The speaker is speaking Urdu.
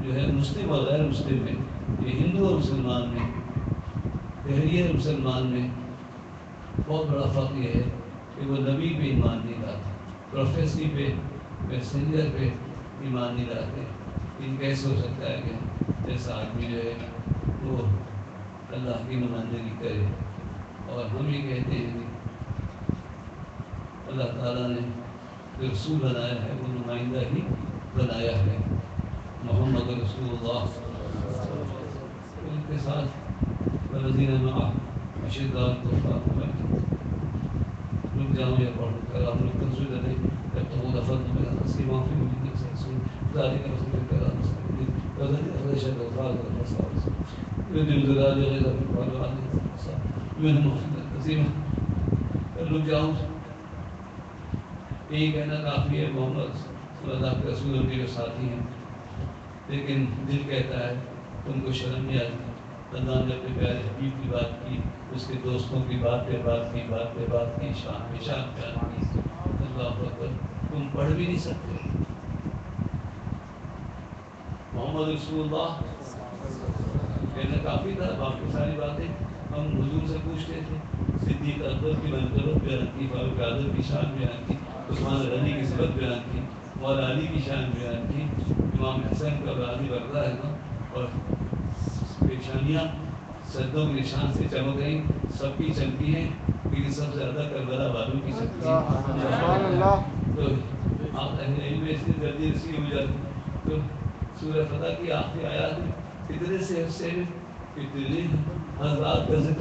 جو ہے مسلم اور غیر مسلم میں، یہ ہندو اور مسلمان میں، دہریے اور مسلمان میں بہت بڑا فرق یہ ہے کہ وہ نبی پہ ایمان نہیں لاتے، پروفیسی پہ، میسنجر پہ ایمان نہیں لاتے۔ یہ کیسے ہو سکتا ہے کہ ایسا آدمی جو ہے وہ اللہ کی نمائندگی کرے؟ اور ہم یہ کہتے ہیں کہ اللہ تعالیٰ نے جو رسول بنایا ہے وہ نمائندہ ہی بنایا ہے، محمد رسول اللہ۔ ان کے ساتھ والذین معہ اشداء رک جاؤں یا پڑھوں کر ہم لوگ کنسول کریں جب تو وہ دفعہ میں اسی معافی ملی تھی سرسول ذالی کا رسول کرام مستقبل وزن افریشت وفاظ والفصاظ ودن ذلال غیر فقال وعلم فصاظ من مفید عظیمہ۔ رک جاؤں یہی کہنا کافی ہے، محمد صلی اللہ کے رسول کے جو ساتھی ہیں، لیکن دل کہتا ہے ان کو شرم نہیں آتی۔ اللہ نے اپنے پیارے حبیب کی بات کی، اس کے دوستوں کی بات پہ بات کی، بات پہ بات کی، شان پہ شان بیان کی۔ اللہ اکبر، تم پڑھ بھی نہیں سکتے محمد رسول اللہ کہنا کافی تھا، باقی ساری باتیں ہم حضور سے پوچھتے تھے۔ صدیق اکبر کی منقبت بیان کی، فاروق اعظم کی شان بیان کی، عثمان غنی کی صفت بیان کی، مولا علی کی شان بیان کی، امام حسن کا غازی بردہ ہے نا، اور پیشانیاں سدوں کے نشان سے چمک گئی، سب کی چمکی ہیں، لیکن سب سے زیادہ کربلا والوں کی چمکی ہے۔ تو آپ اہل علم میں اس لیے جلدی رسی ہو جاتی۔ تو سورہ فتح کی آخری آیات میں اتنے سے حصے میں اتنے حضرات کا ذکر